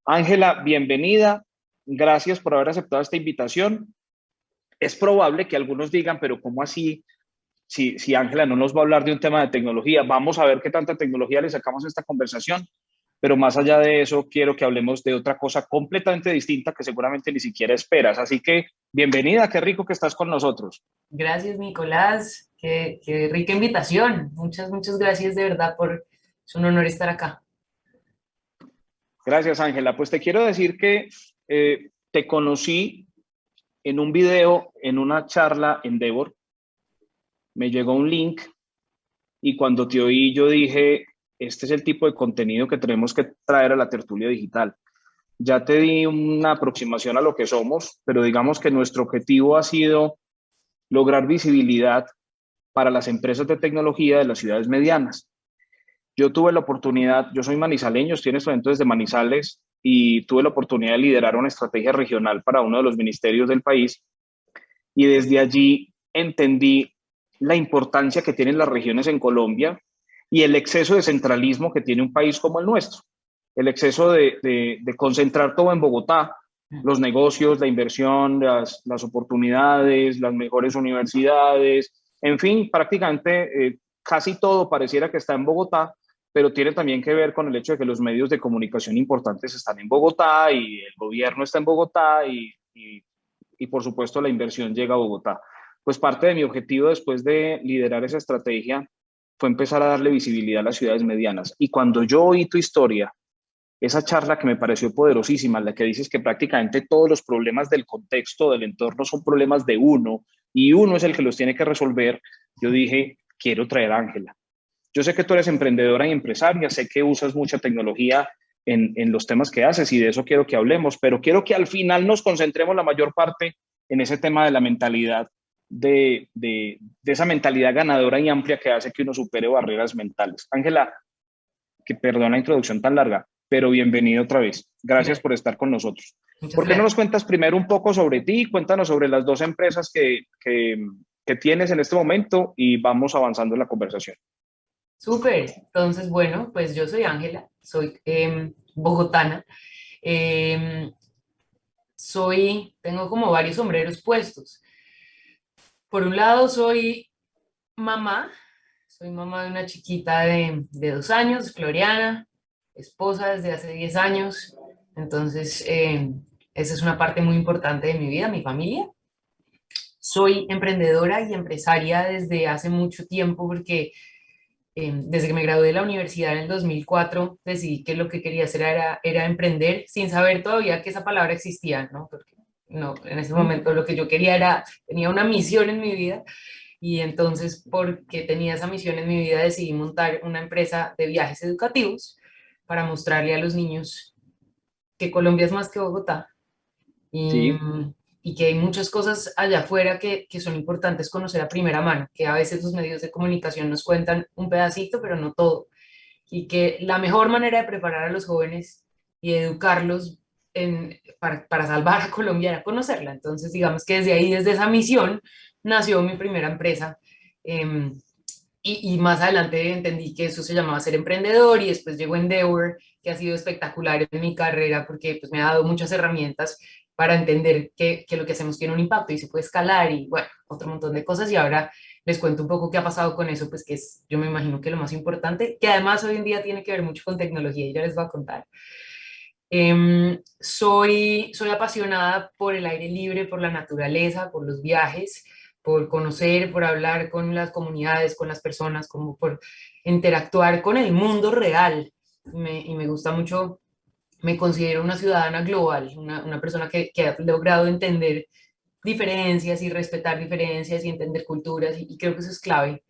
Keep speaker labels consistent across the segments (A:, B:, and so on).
A: Ángela, bienvenida. Gracias por haber aceptado esta invitación. Es probable que algunos digan, pero ¿cómo así? Si Ángela no nos va a hablar de un tema de tecnología, vamos a ver qué tanta tecnología le sacamos a esta conversación. Pero más allá de eso, quiero que hablemos de otra cosa completamente distinta que seguramente ni siquiera esperas. Así que, bienvenida, qué rico que estás con nosotros.
B: Gracias, Nicolás. Qué rica invitación. Muchas gracias de verdad por... Es un honor estar acá.
A: Gracias, Ángela. Pues te quiero decir que te conocí en un video, en una charla en Devor. Me llegó un link y cuando te oí yo dije, este es el tipo de contenido que tenemos que traer a la tertulia digital. Ya te di una aproximación a lo que somos, pero digamos que nuestro objetivo ha sido lograr visibilidad para las empresas de tecnología de las ciudades medianas. Yo tuve la oportunidad, yo soy manizaleño, estoy en estos momentos desde Manizales y tuve la oportunidad de liderar una estrategia regional para uno de los ministerios del país y desde allí entendí la importancia que tienen las regiones en Colombia y el exceso de centralismo que tiene un país como el nuestro, el exceso de concentrar todo en Bogotá, los negocios, la inversión, las oportunidades, las mejores universidades, en fin, prácticamente casi todo pareciera que está en Bogotá, pero tiene también que ver con el hecho de que los medios de comunicación importantes están en Bogotá y el gobierno está en Bogotá y por supuesto la inversión llega a Bogotá. Pues parte de mi objetivo después de liderar esa estrategia fue empezar a darle visibilidad a las ciudades medianas. Y cuando yo oí tu historia, esa charla que me pareció poderosísima, en la que dices que prácticamente todos los problemas del contexto, del entorno, son problemas de uno y uno es el que los tiene que resolver, yo dije, quiero traer a Ángela. Yo sé que tú eres emprendedora y empresaria, sé que usas mucha tecnología en los temas que haces y de eso quiero que hablemos, pero quiero que al final nos concentremos la mayor parte en ese tema de la mentalidad, de esa mentalidad ganadora y amplia que hace que uno supere barreras mentales. Ángela, que perdona la introducción tan larga, pero bienvenido otra vez. Gracias
B: Gracias.
A: por estar con nosotros.
B: Muchas
A: ¿Por qué no
B: gracias.
A: nos cuentas primero un poco sobre ti? Cuéntanos sobre las dos empresas que tienes en este momento y vamos avanzando en la conversación.
B: Súper. Entonces, bueno, pues yo soy Ángela, soy bogotana. Em, tengo como varios sombreros puestos. Por un lado, mamá, soy mamá de una chiquita de 2 años, Floriana, esposa desde hace 10 años. Entonces, esa es una parte muy importante de mi vida, mi familia. Soy emprendedora y empresaria desde hace mucho tiempo porque desde que me gradué de la universidad en el 2004 decidí que lo que quería hacer era emprender sin saber todavía que esa palabra existía, ¿no? Porque no, en ese momento lo que yo quería tenía una misión en mi vida y entonces porque tenía esa misión en mi vida decidí montar una empresa de viajes educativos para mostrarle a los niños que Colombia es más que Bogotá y,
A: Sí,
B: y que hay muchas cosas allá afuera que son importantes conocer a primera mano, que a veces los medios de comunicación nos cuentan un pedacito, pero no todo, y que la mejor manera de preparar a los jóvenes y de educarlos para salvar a Colombia era conocerla. Entonces, digamos que desde ahí, desde esa misión, nació mi primera empresa. eh, y más adelante entendí que eso se llamaba ser emprendedor y después llegó Endeavor, que ha sido espectacular en mi carrera porque pues, me ha dado muchas herramientas para entender que lo que hacemos tiene un impacto y se puede escalar y bueno, otro montón de cosas. Y ahora les cuento un poco qué ha pasado con eso, pues que es, yo me imagino que lo más importante, que además hoy en día tiene que ver mucho con tecnología y ya les voy a contar. Soy apasionada por el aire libre, por la naturaleza, por los viajes, por conocer, por hablar con las comunidades, con las personas, como por interactuar con el mundo real. Y me gusta mucho, me considero una ciudadana global, una persona que ha logrado entender diferencias y respetar diferencias y entender culturas, y creo que eso es clave.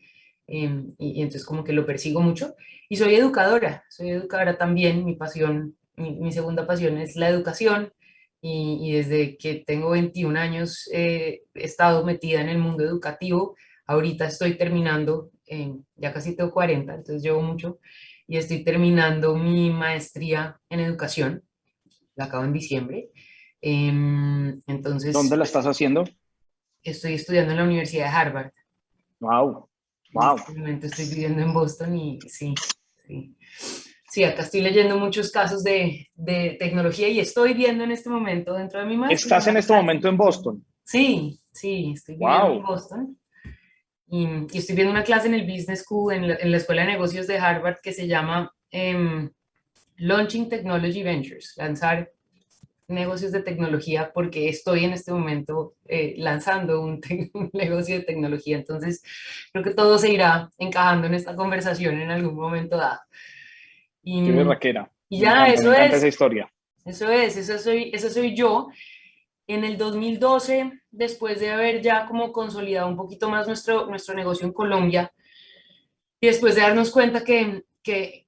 B: Y entonces como que lo persigo mucho. Y soy educadora también, mi segunda pasión es la educación. Y desde que tengo 21 años he estado metida en el mundo educativo. Ahorita estoy terminando, ya casi tengo 40 entonces llevo mucho, y estoy terminando mi maestría en educación, la acabo en diciembre.
A: ¿dónde
B: Entonces,
A: la
B: pues,
A: estás haciendo?
B: estoy estudiando en la Universidad de Harvard.
A: Wow,
B: En
A: wow.
B: este momento estoy viviendo en Boston y sí, sí. Sí, acá estoy leyendo muchos casos de tecnología y estoy viendo en este momento dentro de mi máster
A: ¿Estás en
B: una
A: este
B: clase.
A: momento en Boston?
B: Sí, sí, estoy viviendo en
A: ¡Wow!
B: Boston y estoy viendo una clase en el Business School, en la Escuela de Negocios de Harvard, que se llama Launching Technology Ventures, lanzar negocios de tecnología, porque estoy en este momento lanzando un negocio de tecnología. Entonces, creo que todo se irá encajando en esta conversación en algún momento dado. Y,
A: ¡Qué berraquera!
B: y ya,
A: Me encanta esa historia.
B: eso soy yo. En el 2012, después de haber ya como consolidado un poquito más nuestro negocio en Colombia, y después de darnos cuenta que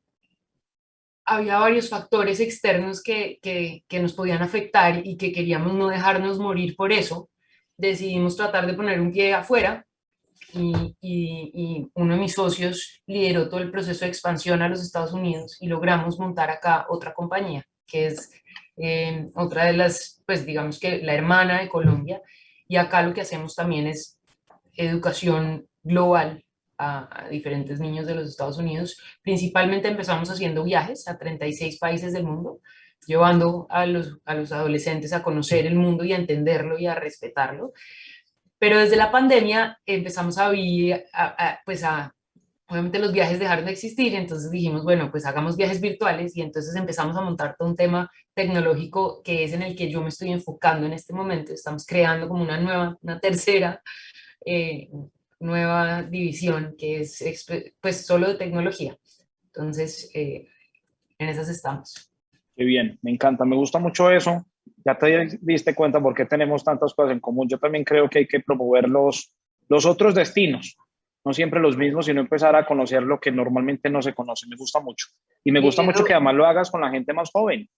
B: había varios factores externos que nos podían afectar y que queríamos no dejarnos morir por eso, decidimos tratar de poner un pie afuera y uno de mis socios lideró todo el proceso de expansión a los Estados Unidos y logramos montar acá otra compañía, que es otra de las, pues digamos que la hermana de Colombia, y acá lo que hacemos también es educación global a diferentes niños de los Estados Unidos. Principalmente empezamos haciendo viajes a 36 países del mundo, llevando a los adolescentes a conocer el mundo y a entenderlo y a respetarlo. Pero desde la pandemia empezamos a vivir, pues obviamente los viajes dejaron de existir, entonces dijimos, bueno, pues hagamos viajes virtuales y entonces empezamos a montar todo un tema tecnológico que es en el que yo me estoy enfocando en este momento. Estamos creando como una tercera eh, nueva división que es pues solo de tecnología. Entonces, en esas estamos.
A: ¡Qué bien! Me encanta, me gusta mucho eso. Ya te diste cuenta por qué tenemos tantas cosas en común. Yo también creo que hay que promover los otros destinos, no siempre los mismos, sino empezar a conocer lo que normalmente no se conoce. Me gusta mucho. Y me gusta mucho que
B: Viviendo
A: además lo hagas con la gente más joven.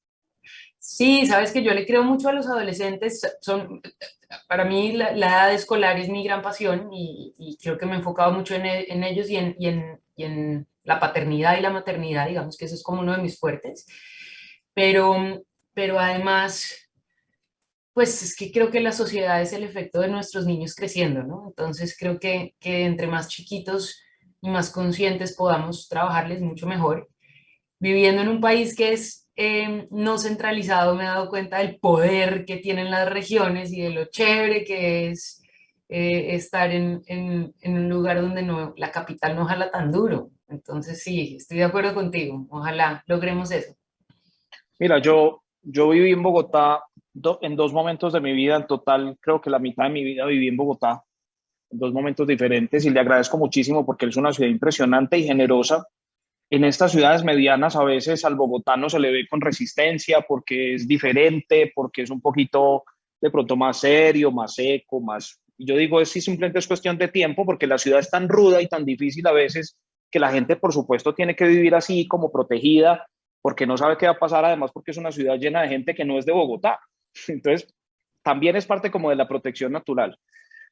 B: Sí, sabes que yo le creo mucho a los adolescentes. Para mí la edad escolar es mi gran pasión y creo que me he enfocado mucho en ellos y en la paternidad y la maternidad, digamos que eso es como uno de mis fuertes. Pero, pero además, pues es que creo que la sociedad es el efecto de nuestros niños creciendo, ¿no? Entonces creo que entre más chiquitos y más conscientes podamos trabajarles mucho mejor viviendo en un país que es no centralizado, me he dado cuenta del poder que tienen las regiones y de lo chévere que es estar en un lugar donde no, la capital no jala tan duro. Entonces, sí, estoy de acuerdo contigo. Ojalá logremos eso.
A: Mira, yo viví en Bogotá en dos momentos de mi vida. En total, creo que la mitad de mi vida viví en Bogotá, en dos momentos diferentes, y le agradezco muchísimo porque es una ciudad impresionante y generosa. En estas ciudades medianas a veces al bogotano se le ve con resistencia porque es diferente, porque es un poquito de pronto más serio, más seco, más... Y yo digo, es sí, simplemente es cuestión de tiempo porque la ciudad es tan ruda y tan difícil a veces que la gente, por supuesto, tiene que vivir así como protegida porque no sabe qué va a pasar, además porque es una ciudad llena de gente que no es de Bogotá. Entonces, también es parte como de la protección natural.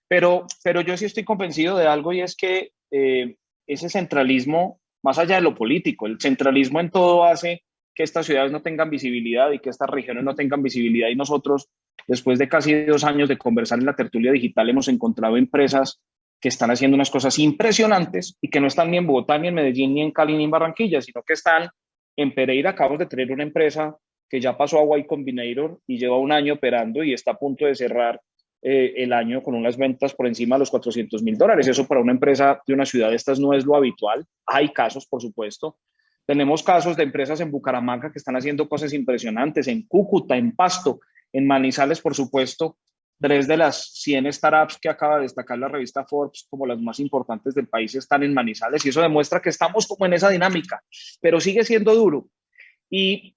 A: Pero yo sí estoy convencido de algo y es que ese centralismo, más allá de lo político, el centralismo en todo hace que estas ciudades no tengan visibilidad y que estas regiones no tengan visibilidad. Y nosotros, después de casi 2 años de conversar en la tertulia digital, hemos encontrado empresas que están haciendo unas cosas impresionantes y que no están ni en Bogotá, ni en Medellín, ni en Cali, ni en Barranquilla, sino que están en Pereira. Acabamos de tener una empresa que ya pasó a Y Combinator y lleva un año operando y está a punto de cerrar el año con unas ventas por encima de los $400,000. Eso para una empresa de una ciudad de estas no es lo habitual. Hay casos, por supuesto. Tenemos casos de empresas en Bucaramanga que están haciendo cosas impresionantes, en Cúcuta, en Pasto, en Manizales, por supuesto. 3 de las 100 startups que acaba de destacar la revista Forbes como las más importantes del país están en Manizales y eso demuestra que estamos como en esa dinámica, pero sigue siendo duro. Y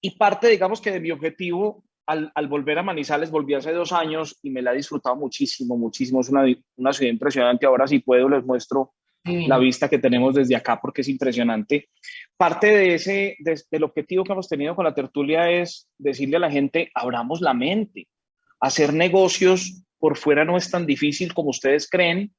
A: y parte, digamos que de mi objetivo al volver a Manizales, volví hace 2 años y me la he disfrutado muchísimo, muchísimo. Es una ciudad impresionante. Ahora si puedo les muestro la
B: Divino.
A: vista que tenemos desde acá porque es impresionante. Parte del objetivo que hemos tenido con la tertulia es decirle a la gente, abramos la mente. Hacer negocios por fuera no es tan difícil como ustedes creen.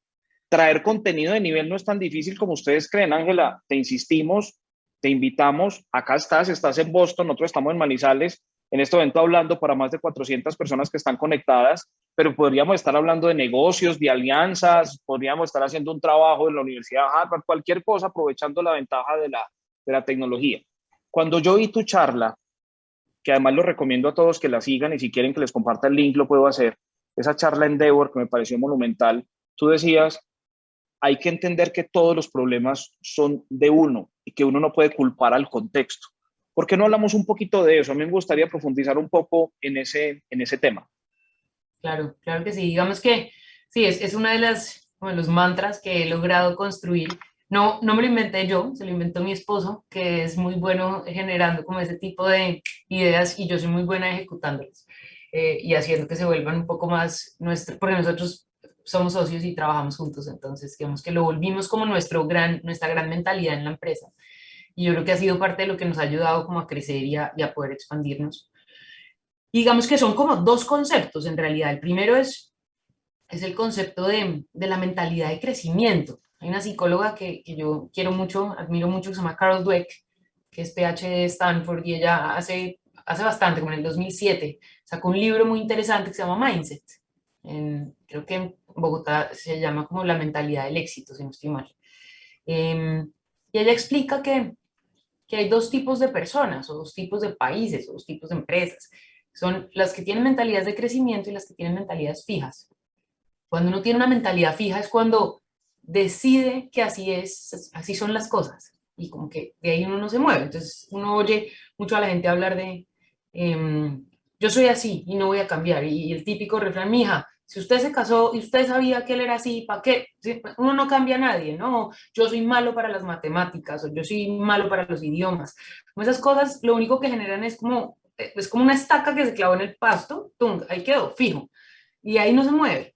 A: Traer contenido de nivel no es tan difícil como ustedes creen. Ángela, te insistimos, te invitamos, acá estás en Boston, nosotros estamos en Manizales, en este evento hablando para más de 400 personas que están conectadas, pero podríamos estar hablando de negocios, de alianzas, podríamos estar haciendo un trabajo en la Universidad de Harvard, cualquier cosa, aprovechando la ventaja de la tecnología. Cuando yo vi tu charla, que además lo recomiendo a todos que la sigan y si quieren que les comparta el link lo puedo hacer, esa charla en Endeavor que me pareció monumental, tú decías, hay que entender que todos los problemas son de uno y que uno no puede culpar al contexto. ¿Por qué no hablamos un poquito de eso? A mí me gustaría profundizar un poco en ese tema.
B: Claro, claro que sí. Digamos que sí, es una de las, como de los mantras que he logrado construir. No, no me lo inventé yo, se lo inventó mi esposo, que es muy bueno generando como ese tipo de ideas y yo soy muy buena ejecutándolas y haciendo que se vuelvan un poco más nuestro, porque nosotros somos socios y trabajamos juntos, entonces digamos que lo volvimos como nuestra gran mentalidad en la empresa. Y yo creo que ha sido parte de lo que nos ha ayudado como a crecer y a poder expandirnos. Y digamos que son como dos conceptos en realidad. El primero es el concepto de la mentalidad de crecimiento. Hay una psicóloga que yo quiero mucho, admiro mucho, que se llama Carol Dweck, que es PhD de Stanford, y ella hace bastante, como en el 2007, sacó un libro muy interesante que se llama Mindset. Creo que en Bogotá se llama como la mentalidad del éxito, si no estoy mal. Y ella explica que hay dos tipos de personas, o dos tipos de países, o dos tipos de empresas. Son las que tienen mentalidades de crecimiento y las que tienen mentalidades fijas. Cuando uno tiene una mentalidad fija es cuando decide que así es, así son las cosas y como que de ahí uno no se mueve. Entonces uno oye mucho a la gente hablar de yo soy así y no voy a cambiar. Y el típico refrán, mija, si usted se casó y usted sabía que él era así, ¿para qué? ¿Sí? Uno no cambia a nadie, ¿no? Yo soy malo para las matemáticas o yo soy malo para los idiomas. Como esas cosas lo único que generan es como una estaca que se clavó en el pasto, ¡tum! Ahí quedó, fijo. Y ahí no se mueve.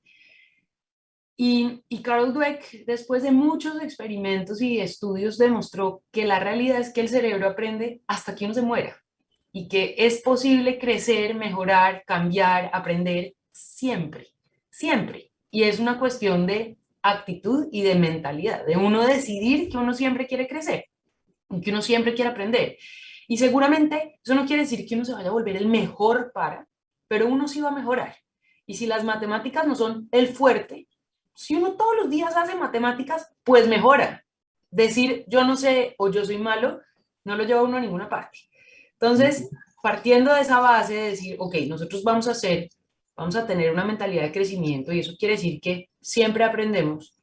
B: Y Carol Dweck, después de muchos experimentos y estudios, demostró que la realidad es que el cerebro aprende hasta que uno se muera y que es posible crecer, mejorar, cambiar, aprender siempre, siempre. Y es una cuestión de actitud y de mentalidad, de uno decidir que uno siempre quiere crecer, que uno siempre quiere aprender. Y seguramente eso no quiere decir que uno se vaya a volver el mejor pero uno sí va a mejorar. Y si las matemáticas no son el fuerte, si uno todos los días hace matemáticas, pues mejora. Decir yo no sé o yo soy malo no lo lleva a uno a ninguna parte. Entonces, partiendo de esa base de decir, ok, nosotros vamos a tener una mentalidad de crecimiento y eso quiere decir que siempre aprendemos,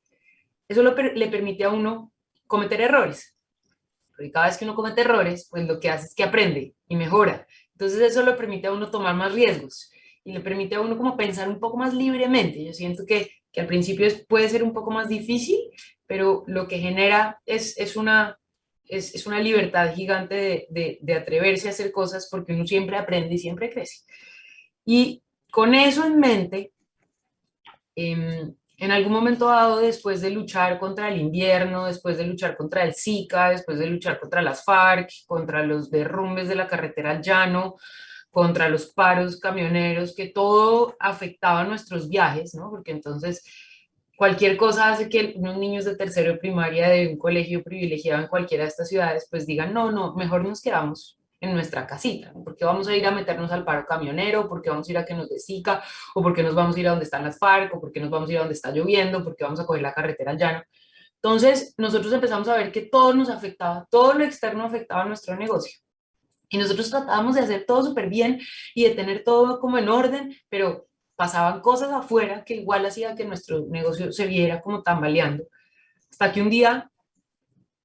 B: eso le permite a uno cometer errores. Porque cada vez que uno comete errores, pues lo que hace es que aprende y mejora. Entonces eso le permite a uno tomar más riesgos y le permite a uno como pensar un poco más libremente. Yo siento que al principio puede ser un poco más difícil, pero lo que genera es una libertad gigante de atreverse a hacer cosas porque uno siempre aprende y siempre crece. Y con eso en mente, en algún momento dado, después de luchar contra el invierno, después de luchar contra el Zika, después de luchar contra las FARC, contra los derrumbes de la carretera al llano, contra los paros camioneros, que todo afectaba nuestros viajes, ¿no? Porque entonces cualquier cosa hace que unos niños de tercero de primaria de un colegio privilegiado en cualquiera de estas ciudades, pues digan, no, no, mejor nos quedamos en nuestra casita, ¿no? Porque vamos a ir a meternos al paro camionero, porque vamos a ir a que nos desica, o porque nos vamos a ir a donde están las FARC, o porque nos vamos a ir a donde está lloviendo, porque vamos a coger la carretera al llano. Entonces, nosotros empezamos a ver que todo nos afectaba, todo lo externo afectaba a nuestro negocio. Y nosotros tratábamos de hacer todo súper bien y de tener todo como en orden, pero pasaban cosas afuera que igual hacía que nuestro negocio se viera como tambaleando. Hasta que un día,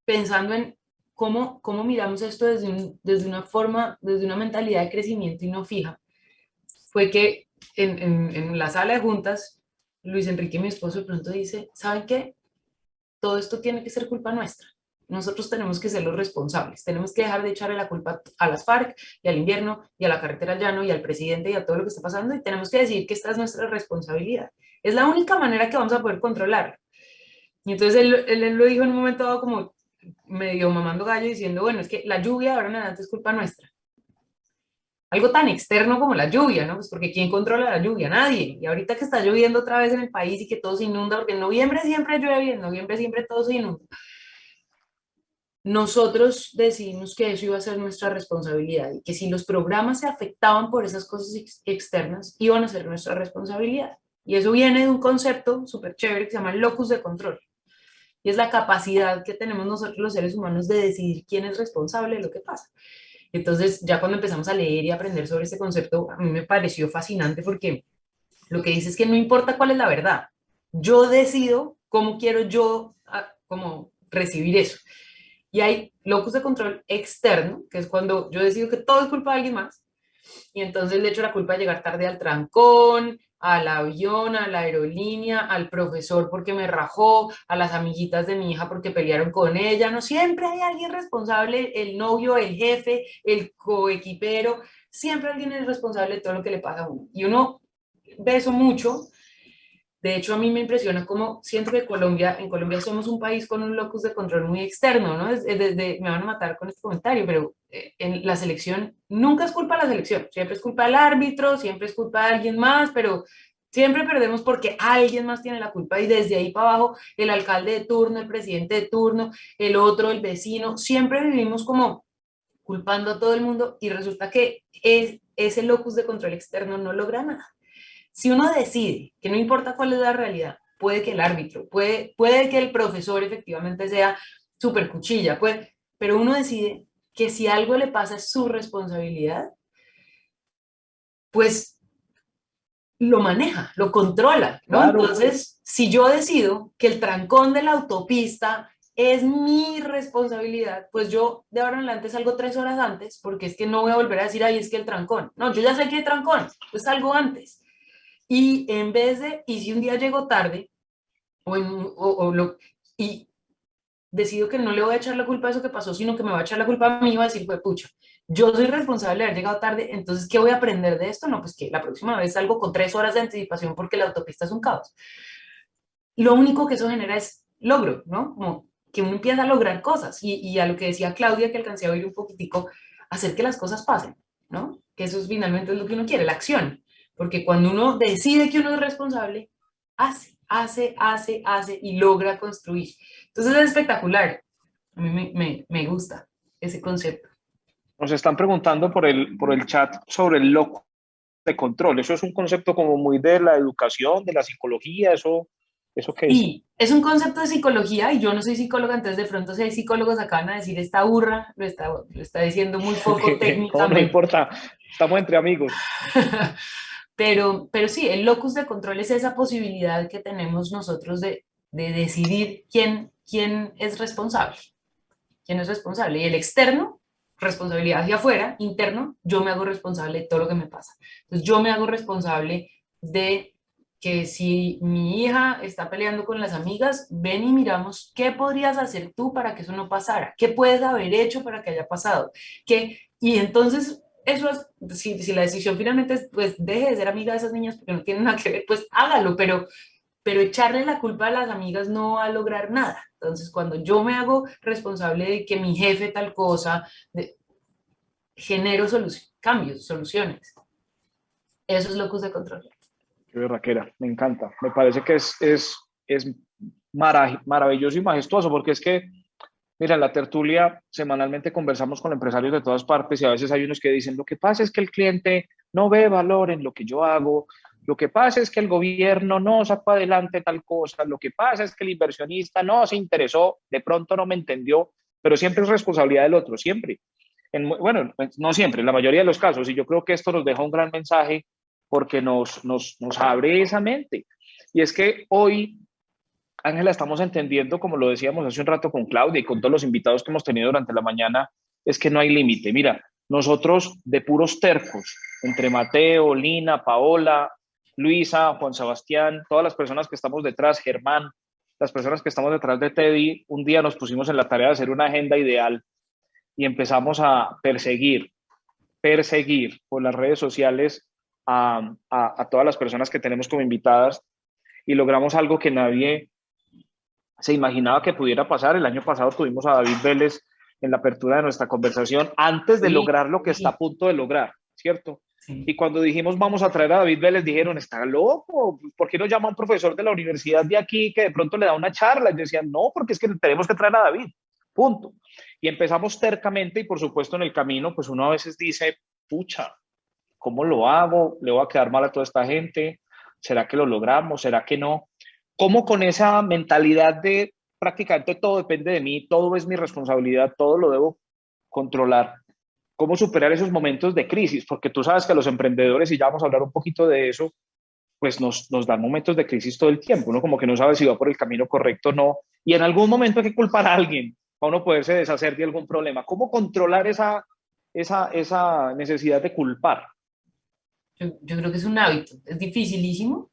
B: pensando en cómo miramos esto desde una forma, desde una mentalidad de crecimiento y no fija, fue que en la sala de juntas, Luis Enrique, mi esposo, de pronto dice, ¿saben qué? Todo esto tiene que ser culpa nuestra. Nosotros tenemos que ser los responsables, tenemos que dejar de echarle la culpa a las FARC y al invierno y a la carretera al llano y al presidente y a todo lo que está pasando y tenemos que decir que esta es nuestra responsabilidad. Es la única manera que vamos a poder controlar. Y entonces él lo dijo en un momento dado como medio mamando gallo diciendo, bueno, es que la lluvia ahora en adelante es culpa nuestra. Algo tan externo como la lluvia, ¿no? Pues porque ¿quién controla la lluvia? Nadie. Y ahorita que está lloviendo otra vez en el país y que todo se inunda, porque en noviembre siempre llueve y en noviembre siempre todo se inunda. Nosotros decidimos que eso iba a ser nuestra responsabilidad y que si los programas se afectaban por esas cosas externas, iban a ser nuestra responsabilidad. Y eso viene de un concepto súper chévere que se llama el locus de control. y es la capacidad que tenemos nosotros los seres humanos de decidir quién es responsable de lo que pasa. Entonces, ya cuando empezamos a leer y aprender sobre este concepto, a mí me pareció fascinante porque lo que dice es que no importa cuál es la verdad, yo decido cómo quiero yo como recibir eso. Y hay locus de control externo, que es cuando yo decido que todo es culpa de alguien más, y entonces le echo la culpa de llegar tarde al trancón, al avión, a la aerolínea, al profesor porque me rajó, a las amiguitas de mi hija porque pelearon con ella. No siempre hay alguien responsable, el novio, el jefe, el coequipero, siempre alguien es responsable de todo lo que le pasa a uno. Y uno ve eso mucho. De hecho, a mí me impresiona cómo siento que en Colombia somos un país con un locus de control muy externo, ¿no? Me van a matar con este comentario, pero en la selección nunca es culpa de la selección, siempre es culpa del árbitro, siempre es culpa de alguien más, pero siempre perdemos porque alguien más tiene la culpa y desde ahí para abajo el alcalde de turno, el presidente de turno, el otro, el vecino, siempre vivimos como culpando a todo el mundo y resulta que ese locus de control externo no logra nada. Si uno decide que no importa cuál es la realidad, puede que el árbitro, puede que el profesor efectivamente sea súper cuchilla, pero uno decide que si algo le pasa es su responsabilidad, pues lo maneja, lo controla, ¿no?
A: Claro,
B: Entonces, si yo decido que el trancón de la autopista es mi responsabilidad, pues yo de ahora en adelante salgo 3 horas antes, porque es que no voy a volver a decir, ay, es que el trancón. No, yo ya sé que hay trancón, pues salgo antes. Y en vez de, y si un día llego tarde, o, en, o lo, y decido que no le voy a echar la culpa a eso que pasó, sino que me va a echar la culpa a mí y va a decir, pues pucha, yo soy responsable de haber llegado tarde, entonces, ¿qué voy a aprender de esto? No, pues que la próxima vez salgo con 3 horas de anticipación porque la autopista es un caos. Lo único que eso genera es logro, ¿no? Como que uno empieza a lograr cosas y a lo que decía Claudia, que alcancé a oír un poquitico, hacer que las cosas pasen, ¿no? Que eso es, finalmente es lo que uno quiere, la acción. Porque cuando uno decide que uno es responsable, hace y logra construir. Entonces es espectacular. A mí me gusta ese concepto.
A: nos están preguntando por el chat sobre el locus de control. Eso es un concepto como muy de la educación, de la psicología, eso qué es.
B: Sí, es un concepto de psicología y yo no soy psicóloga, entonces de pronto si hay psicólogos acá van a decir esta burra, lo está diciendo muy poco
A: No, no
B: técnicamente.
A: importa, estamos entre amigos.
B: Pero sí, el locus de control es esa posibilidad que tenemos nosotros de decidir quién es responsable, quién es responsable. Y el externo, responsabilidad hacia afuera, interno, yo me hago responsable de todo lo que me pasa. Entonces yo me hago responsable de que si mi hija está peleando con las amigas, ven y miramos qué podrías hacer tú para que eso no pasara, qué puedes haber hecho para que haya pasado, y entonces eso es, si la decisión finalmente es, pues deje de ser amiga de esas niñas porque no tienen nada que ver, pues hágalo, pero echarle la culpa a las amigas no va a lograr nada. Entonces, cuando yo me hago responsable de que mi jefe tal cosa, genero cambios, soluciones. Eso es locus de control.
A: Qué berraquera, me encanta. Me parece que es maravilloso y majestuoso, porque es que, mira, en la tertulia semanalmente conversamos con empresarios de todas partes y a veces hay unos que dicen, lo que pasa es que el cliente no ve valor en lo que yo hago, lo que pasa es que el gobierno no sacó adelante tal cosa, lo que pasa es que el inversionista no se interesó, de pronto no me entendió, pero siempre es responsabilidad del otro, siempre. Bueno, no siempre, en la mayoría de los casos, y yo creo que esto nos deja un gran mensaje porque nos abre esa mente. Y es que hoy, Ángela, estamos entendiendo, como lo decíamos hace un rato con Claudia y con todos los invitados que hemos tenido durante la mañana, es que no hay límite. Mira, nosotros de puros tercos, entre Mateo, Lina, Paola, Luisa, Juan Sebastián, todas las personas que estamos detrás, Germán, las personas que estamos detrás de Teddy, un día nos pusimos en la tarea de hacer una agenda ideal y empezamos a perseguir por las redes sociales a todas las personas que tenemos como invitadas y logramos algo que nadie se imaginaba que pudiera pasar. El año pasado tuvimos a David Vélez en la apertura de nuestra conversación antes de
B: Sí,
A: lograr lo que está a
B: sí,
A: punto de lograr, ¿cierto? Y
B: sí.
A: cuando dijimos vamos a traer a David Vélez, dijeron, ¿está loco? ¿Por qué no llama a un profesor de la universidad de aquí que de pronto le da una charla? Y decían, no, porque es que tenemos que traer a David, punto. Y empezamos tercamente y por supuesto en el camino, pues uno a veces dice, pucha, ¿cómo lo hago? ¿Le voy a quedar mal a toda esta gente? ¿Será que lo logramos? ¿Será que no? ¿Cómo con esa mentalidad de prácticamente todo depende de mí, todo es mi responsabilidad, todo lo debo controlar. ¿Cómo superar esos momentos de crisis? Porque tú sabes que los emprendedores, y ya vamos a hablar un poquito de eso, pues nos dan momentos de crisis todo el tiempo, uno como que no sabe si va por el camino correcto o no, y en algún momento hay que culpar a alguien para uno poderse deshacer de algún problema. ¿Cómo controlar esa necesidad de culpar?
B: Yo creo que es un hábito, es dificilísimo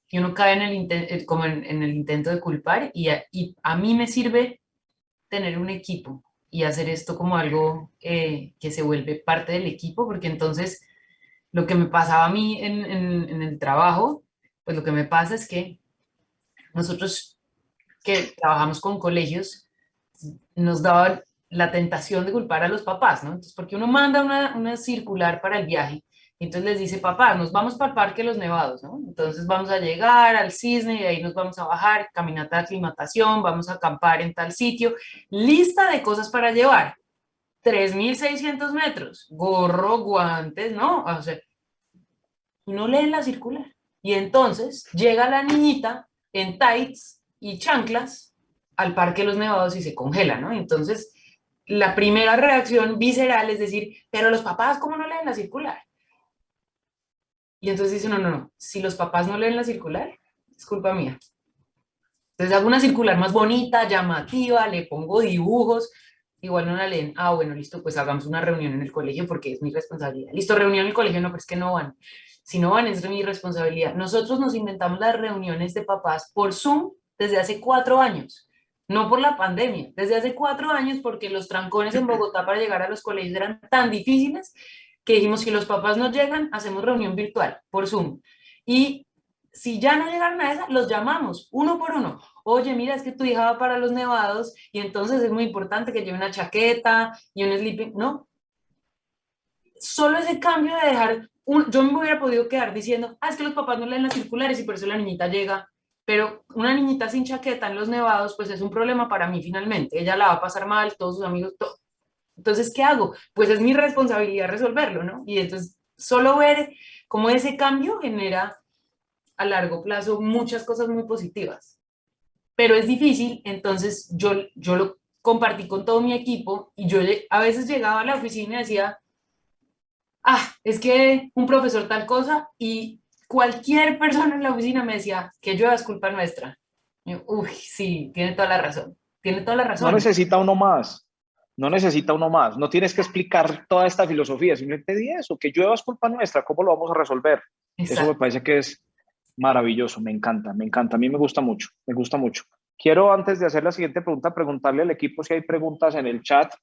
B: que uno cae en como en el intento de culpar y a mí me sirve tener un equipo y hacer esto como algo que se vuelve parte del equipo, porque entonces lo que me pasaba a mí en el trabajo, pues lo que me pasa es que nosotros que trabajamos con colegios, nos daban la tentación de culpar a los papás, ¿no? Entonces, porque uno manda una circular para el viaje, y entonces les dice, papá, nos vamos para el Parque Los Nevados, ¿no? Entonces vamos a llegar al Cisne y ahí nos vamos a bajar, caminata de aclimatación, vamos a acampar en tal sitio, lista de cosas para llevar, 3.600 metros, gorro, guantes, ¿no? O sea, y no leen la circular. Y entonces llega la niñita en tights y chanclas al Parque de los Nevados y se congela, ¿no? Entonces, la primera reacción visceral es decir, pero los papás, ¿cómo no leen la circular? Y entonces dice, no, no, no, si los papás no leen la circular, es culpa mía. Entonces hago una circular más bonita, llamativa, le pongo dibujos, igual no la leen. Ah, bueno, listo, pues hagamos una reunión en el colegio porque es mi responsabilidad. Listo, reunión en el colegio, no, pero es que no van. Si no van, es mi responsabilidad. Nosotros nos inventamos las reuniones de papás por Zoom desde hace 4 años, no por la pandemia, desde hace 4 años porque los trancones en Bogotá para llegar a los colegios eran tan difíciles que dijimos, si los papás no llegan, hacemos reunión virtual por Zoom. Y si ya no llegaron a esa, los llamamos uno por uno. Oye, mira, es que tu hija va para los nevados y entonces es muy importante que lleve una chaqueta y un sleeping. No, solo ese cambio de dejar, yo me hubiera podido quedar diciendo, ah, es que los papás no leen las circulares y por eso la niñita llega, pero una niñita sin chaqueta en los nevados, pues es un problema para mí finalmente, ella la va a pasar mal, todos sus amigos, todo. Entonces, ¿qué hago? Pues es mi responsabilidad resolverlo, ¿no? Y entonces, solo ver cómo ese cambio genera a largo plazo muchas cosas muy positivas, pero es difícil, entonces yo lo compartí con todo mi equipo y yo a veces llegaba a la oficina y decía, ah, es que un profesor tal cosa y cualquier persona en la oficina me decía que yo es culpa nuestra. Y yo, uy, sí, tiene toda la razón, tiene toda la
A: No
B: razón.
A: necesita uno más, no necesita uno más, no tienes que explicar toda esta filosofía, simplemente di eso, que llueva es culpa nuestra, ¿cómo lo vamos a resolver? Eso me
B: Exacto.
A: parece que es maravilloso, me encanta, a mí me gusta mucho, me gusta mucho. Quiero, antes de hacer la siguiente pregunta, preguntarle al equipo si hay preguntas en el chat.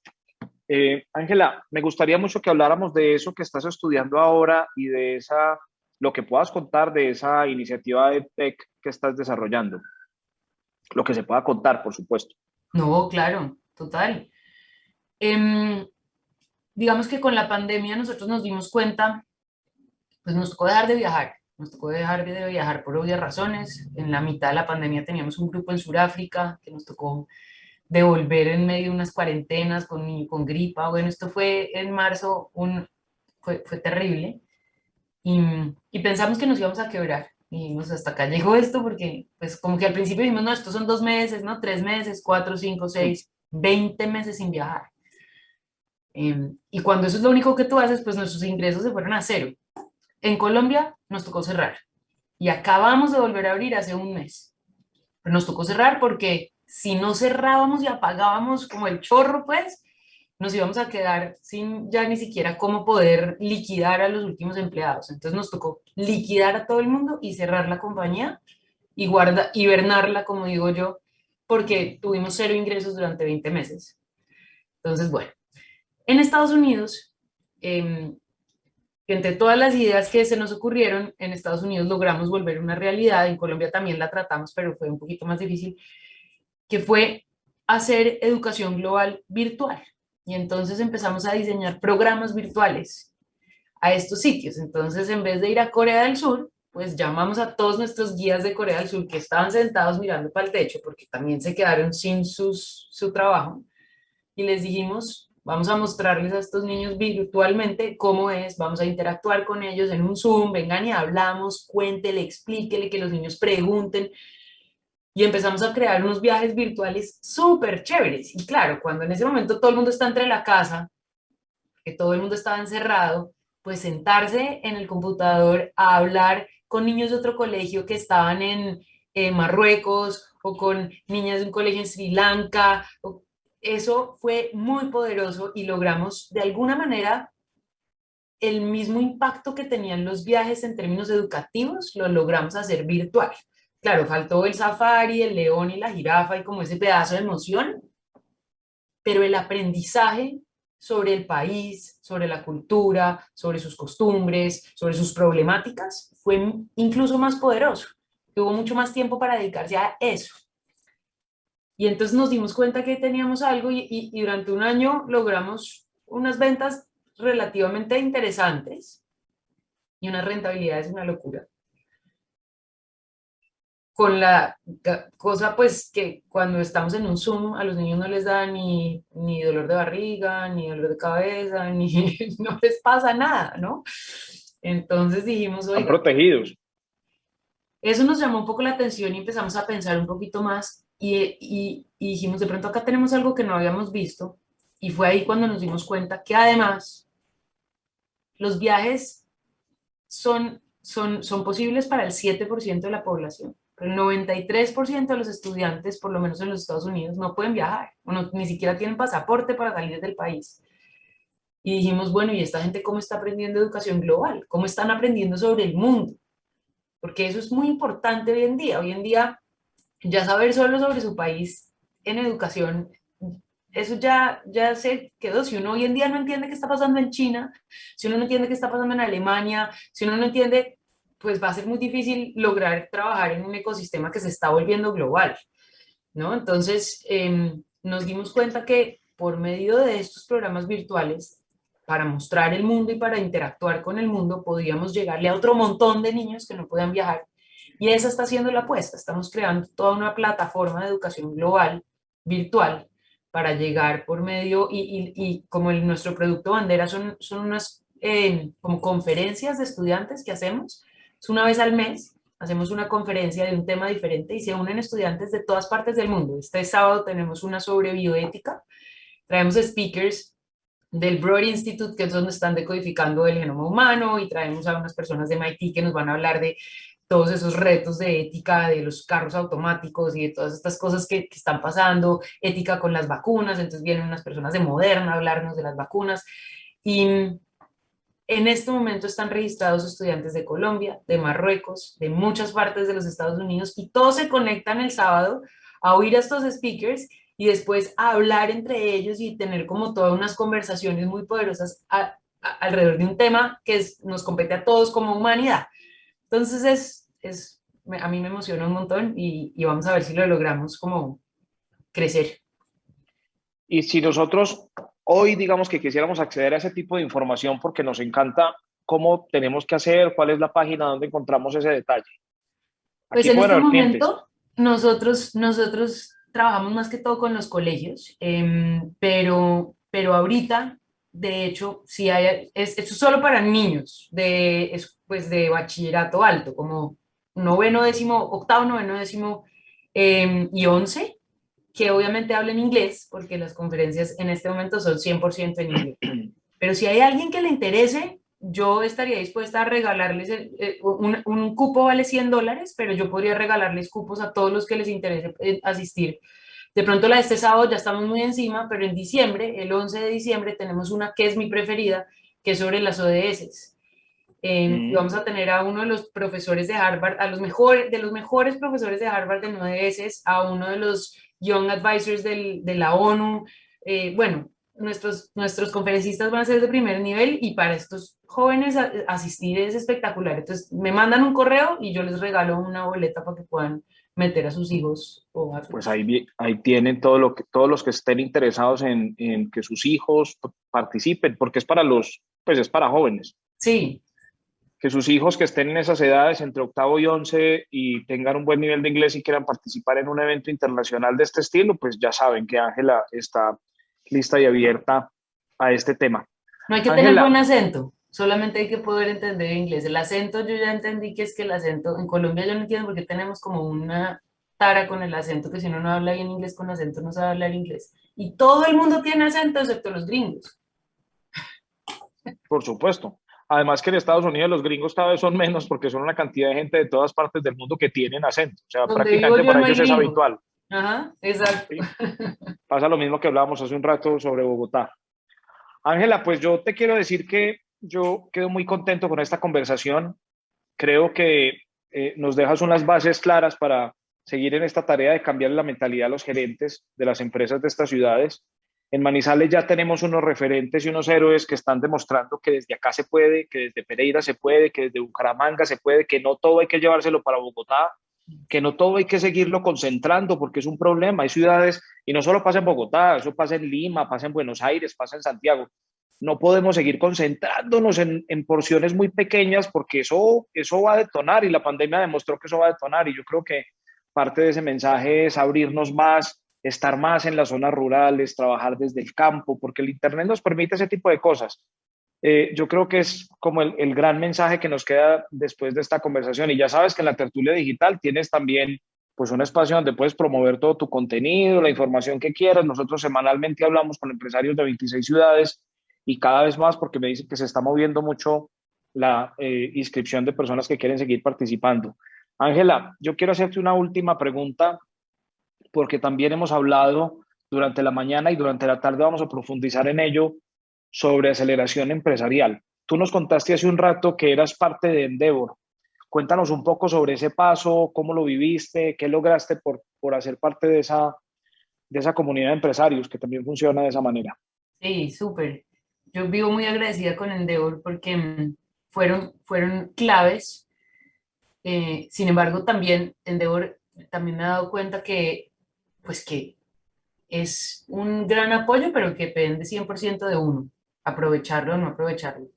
A: Ángela, me gustaría mucho que habláramos de eso que estás estudiando ahora y de lo que puedas contar de esa iniciativa de tech que estás desarrollando, lo que se pueda contar, por supuesto.
B: No, claro, total. Em, digamos que con la pandemia nosotros nos dimos cuenta, pues nos tocó dejar de viajar, nos tocó dejar de viajar por obvias razones. En la mitad de la pandemia teníamos un grupo en Sudáfrica que nos tocó devolver en medio de unas cuarentenas con gripa. Bueno, esto fue en marzo, fue terrible y, y pensamos que nos íbamos a quebrar. Y dijimos, hasta acá llegó esto porque, pues como que al principio dijimos, no, estos son 2 meses, ¿no? 3 meses, 4, 5, 6, 20 meses sin viajar. Y cuando eso es lo único que tú haces, pues nuestros ingresos se fueron a cero. En Colombia nos tocó cerrar y acabamos de volver a abrir hace un mes. Pero nos tocó cerrar porque si no cerrábamos y apagábamos como el chorro, pues nos íbamos a quedar sin ya ni siquiera cómo poder liquidar a los últimos empleados. Entonces nos tocó liquidar a todo el mundo y cerrar la compañía y hibernarla, como digo yo, porque tuvimos cero ingresos durante 20 meses. Entonces, bueno, en Estados Unidos, eh, entre todas las ideas que se nos ocurrieron, en Estados Unidos logramos volver una realidad, en Colombia también la tratamos, pero fue un poquito más difícil, que fue hacer educación global virtual. Y entonces empezamos a diseñar programas virtuales a estos sitios. Entonces, en vez de ir a Corea del Sur, pues llamamos a todos nuestros guías de Corea del Sur que estaban sentados mirando para el techo porque también se quedaron sin su trabajo y les dijimos, vamos a mostrarles a estos niños virtualmente cómo es, vamos a interactuar con ellos en un Zoom, vengan y hablamos, cuéntele, explíquele, que los niños pregunten. y empezamos a crear unos viajes virtuales súper chéveres. Y claro, cuando en ese momento todo el mundo está entre la casa, que todo el mundo estaba encerrado, pues sentarse en el computador a hablar con niños de otro colegio que estaban en Marruecos o con niñas de un colegio en Sri Lanka, eso fue muy poderoso y logramos de alguna manera el mismo impacto que tenían los viajes en términos educativos, lo logramos hacer virtual. Claro, faltó el safari, el león y la jirafa y como ese pedazo de emoción, pero el aprendizaje sobre el país, sobre la cultura, sobre sus costumbres, sobre sus problemáticas, fue incluso más poderoso. Tuvo mucho más tiempo para dedicarse a eso. Y entonces nos dimos cuenta que teníamos algo y durante un año logramos unas ventas relativamente interesantes y una rentabilidad es una locura. Con la cosa pues que cuando estamos en un Zoom a los niños no les da ni dolor de barriga, ni dolor de cabeza, ni no les pasa nada, ¿no? Entonces dijimos,
A: Están
B: oiga,
A: protegidos.
B: eso nos llamó un poco la atención y empezamos a pensar un poquito más y dijimos, de pronto acá tenemos algo que no habíamos visto y fue ahí cuando nos dimos cuenta que además los viajes son posibles para el 7% de la población. Pero el 93% de los estudiantes, por lo menos en los Estados Unidos, no pueden viajar, o no, ni siquiera tienen pasaporte para salir del país. Y dijimos, bueno, ¿y esta gente cómo está aprendiendo educación global? ¿Cómo están aprendiendo sobre el mundo? Porque eso es muy importante hoy en día. Hoy en día, ya saber solo sobre su país en educación, eso ya se quedó. Si uno hoy en día no entiende qué está pasando en China, si uno no entiende qué está pasando en Alemania, si uno no entiende, pues va a ser muy difícil lograr trabajar en un ecosistema que se está volviendo global, ¿no? Entonces, nos dimos cuenta que por medio de estos programas virtuales, para mostrar el mundo y para interactuar con el mundo, podíamos llegarle a otro montón de niños que no podían viajar. Y esa está siendo la apuesta. Estamos creando toda una plataforma de educación global, virtual, para llegar por medio, y como nuestro producto bandera son unas como conferencias de estudiantes que hacemos, es una vez al mes, hacemos una conferencia de un tema diferente y se unen estudiantes de todas partes del mundo. Este sábado tenemos una sobre bioética, traemos speakers del Broad Institute, que es donde están decodificando el genoma humano, y traemos a unas personas de MIT que nos van a hablar de todos esos retos de ética de los carros automáticos y de todas estas cosas que están pasando, ética con las vacunas, entonces vienen unas personas de Moderna a hablarnos de las vacunas. Y en este momento están registrados estudiantes de Colombia, de Marruecos, de muchas partes de los Estados Unidos y todos se conectan el sábado a oír a estos speakers y después a hablar entre ellos y tener como todas unas conversaciones muy poderosas alrededor de un tema que nos compete a todos como humanidad. Entonces a mí me emociona un montón y vamos a ver si lo logramos como crecer.
A: Y si nosotros hoy, digamos que quisiéramos acceder a ese tipo de información porque nos encanta cómo tenemos que hacer, cuál es la página donde encontramos ese detalle.
B: Pues
A: Aquí
B: en
A: pueden
B: este
A: haber clientes.
B: momento nosotros trabajamos más que todo con los colegios, pero ahorita, de hecho, sí esto es solo para niños pues de bachillerato alto, como noveno, décimo, octavo, noveno, décimo y once, que obviamente hablen inglés, porque las conferencias en este momento son 100% en inglés. Pero si hay alguien que le interese, yo estaría dispuesta a regalarles, un cupo vale $100, pero yo podría regalarles cupos a todos los que les interese asistir. De pronto la de este sábado ya estamos muy encima, pero en diciembre, el 11 de diciembre, tenemos una que es mi preferida, que es sobre las ODS. Y
A: Mm.
B: vamos a tener a uno de los profesores de Harvard, de los mejores profesores de Harvard en ODS, a uno de los Young Advisors de la ONU. Bueno, nuestros conferencistas van a ser de primer nivel y para estos jóvenes asistir es espectacular. Entonces me mandan un correo y yo les regalo una boleta para que puedan meter a sus hijos o a
A: Pues
B: sus...
A: ahí, ahí tienen todo lo que, todos los que estén interesados en que sus hijos participen, porque es para los, pues es para jóvenes.
B: Sí,
A: Que sus hijos que estén en esas edades, entre octavo y once, y tengan un buen nivel de inglés y quieran participar en un evento internacional de este estilo, pues ya saben que Ángela está lista y abierta a este tema.
B: no hay que tener
A: Ángela,
B: buen acento, solamente hay que poder entender inglés. El acento, yo ya entendí que es que el acento, en Colombia yo no entiendo por qué tenemos como una tara con el acento, que si uno no habla bien inglés con acento no sabe hablar inglés. Y todo el mundo tiene acento excepto los gringos.
A: Por supuesto. Además que en Estados Unidos los gringos cada vez son menos porque son una cantidad de gente de todas partes del mundo que tienen acento. O sea,
B: Donde vivo
A: prácticamente
B: yo
A: para
B: no hay
A: ellos es
B: gringos.
A: habitual.
B: Ajá, exacto.
A: ¿Sí? Pasa lo mismo que hablábamos hace un rato sobre Bogotá. Ángela, pues yo te quiero decir que yo quedo muy contento con esta conversación. Creo que nos dejas unas bases claras para seguir en esta tarea de cambiar la mentalidad de los gerentes de las empresas de estas ciudades. En Manizales ya tenemos unos referentes y unos héroes que están demostrando que desde acá se puede, que desde Pereira se puede, que desde Bucaramanga se puede, que no todo hay que llevárselo para Bogotá, que no todo hay que seguirlo concentrando porque es un problema. Hay ciudades, y no solo pasa en Bogotá, eso pasa en Lima, pasa en Buenos Aires, pasa en Santiago. No podemos seguir concentrándonos en porciones muy pequeñas porque eso va a detonar y la pandemia demostró que eso va a detonar y yo creo que parte de ese mensaje es abrirnos más, estar más en las zonas rurales, trabajar desde el campo, porque el Internet nos permite ese tipo de cosas. Yo creo que es como el gran mensaje que nos queda después de esta conversación. Y ya sabes que en la tertulia digital tienes también pues un espacio donde puedes promover todo tu contenido, la información que quieras. Nosotros semanalmente hablamos con empresarios de 26 ciudades y cada vez más porque me dicen que se está moviendo mucho la inscripción de personas que quieren seguir participando. Ángela, yo quiero hacerte una última pregunta porque también hemos hablado durante la mañana y durante la tarde vamos a profundizar en ello sobre aceleración empresarial. Tú nos contaste hace un rato que eras parte de Endeavor. Cuéntanos un poco sobre ese paso, cómo lo viviste, qué lograste por hacer parte de esa comunidad de empresarios que también funciona de esa manera.
B: Sí, súper. Yo vivo muy agradecida con Endeavor porque fueron claves. Sin embargo, también Endeavor también me ha dado cuenta que, pues que es un gran apoyo, pero que depende 100% de uno, aprovecharlo o no aprovecharlo.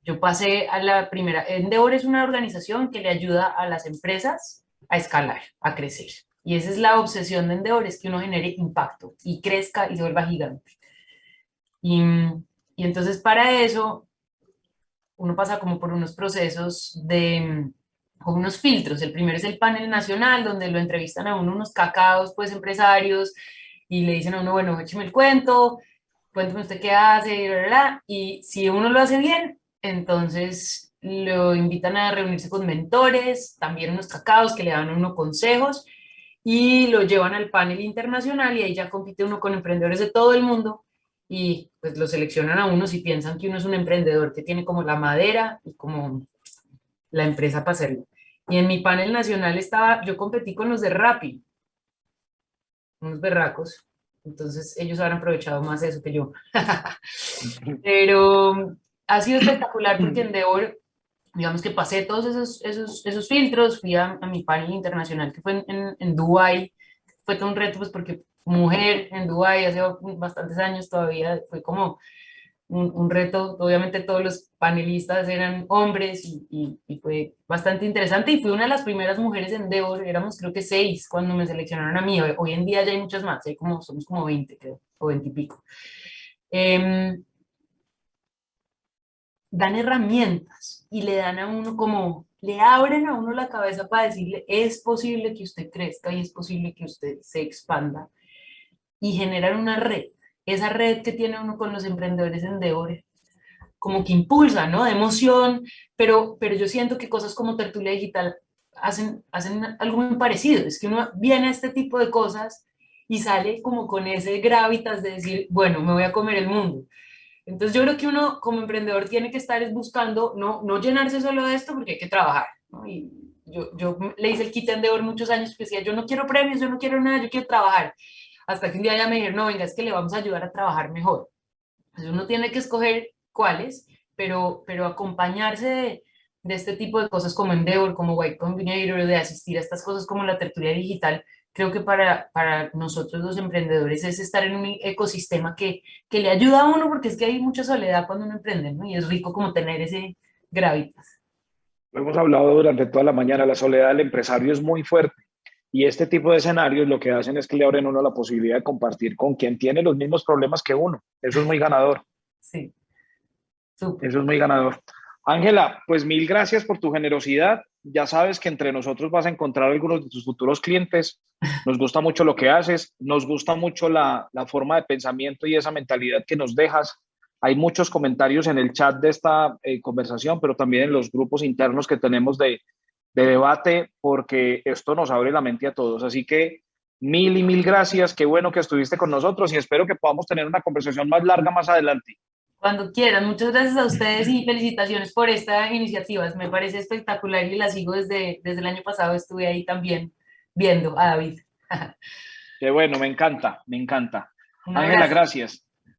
B: Yo pasé a la primera. Endeavor es una organización que le ayuda a las empresas a escalar, a crecer. Y esa es la obsesión de Endeavor, es que uno genere impacto y crezca y se vuelva gigante. Y, y entonces para eso uno pasa como por unos procesos con unos filtros. El primero es el panel nacional, donde lo entrevistan a uno unos cacaos, pues empresarios, y le dicen a uno, bueno, écheme el cuento, cuénteme usted qué hace, y, bla, bla, bla. Y si uno lo hace bien, entonces lo invitan a reunirse con mentores, también unos cacaos que le dan a uno consejos, y lo llevan al panel internacional y ahí ya compite uno con emprendedores de todo el mundo y pues lo seleccionan a uno si piensan que uno es un emprendedor que tiene como la madera y como la empresa para hacerlo. Y en mi panel nacional yo competí con los de Rappi, unos berracos, entonces ellos habrán aprovechado más eso que yo. Pero ha sido espectacular porque Endeavor, digamos que pasé todos esos filtros, fui a mi panel internacional que fue en Dubái, fue todo un reto pues porque mujer en Dubái hace bastantes años todavía fue como un reto, obviamente todos los panelistas eran hombres y fue bastante interesante y fui una de las primeras mujeres en Endeavor, éramos creo que 6 cuando me seleccionaron a mí, hoy en día ya hay muchas más, somos como 20 creo, o 20 y pico. Em, Dan herramientas y le dan a uno como, le abren a uno la cabeza para decirle, es posible que usted crezca y es posible que usted se expanda y generan una red. Esa red que tiene uno con los emprendedores en Endeavor, como que impulsa, ¿no? De emoción, pero yo siento que cosas como Tertulia Digital hacen algo muy parecido. Es que uno viene a este tipo de cosas y sale como con ese gravitas de decir, bueno, me voy a comer el mundo. Entonces yo creo que uno como emprendedor tiene que estar es buscando, no llenarse solo de esto porque hay que trabajar, ¿no? Y yo le hice el kit de Endeavor muchos años que decía, yo no quiero premios, yo no quiero nada, yo quiero trabajar. Hasta que un día ya me dijeron, no, venga, es que le vamos a ayudar a trabajar mejor. Entonces uno tiene que escoger cuáles, pero acompañarse de este tipo de cosas como Endeavor, como White Combinator, de asistir a estas cosas como la tertulia digital, creo que para nosotros los emprendedores es estar en un ecosistema que le ayuda a uno, porque es que hay mucha soledad cuando uno emprende, ¿no? Y es rico como tener ese gravitas.
A: Lo hemos hablado durante toda la mañana, la soledad del empresario es muy fuerte y este tipo de escenarios lo que hacen es que le abren a uno la posibilidad de compartir con quien tiene los mismos problemas que uno. Eso es muy ganador,
B: Sí, súper.
A: eso es muy ganador. Ángela, pues mil gracias por tu generosidad. Ya sabes que entre nosotros vas a encontrar algunos de tus futuros clientes. Nos gusta mucho lo que haces, nos gusta mucho la forma de pensamiento y esa mentalidad que nos dejas. Hay muchos comentarios en el chat de esta conversación, pero también en los grupos internos que tenemos de debate, porque esto nos abre la mente a todos. Así que mil y mil gracias. Qué bueno que estuviste con nosotros y espero que podamos tener una conversación más larga más adelante.
B: Cuando quieran. Muchas gracias a ustedes y felicitaciones por esta iniciativa. Me parece espectacular y la sigo desde el año pasado. Estuve ahí también viendo a David.
A: Qué bueno, me encanta, me encanta.
B: Un
A: Ángela,
B: abrazo.
A: gracias.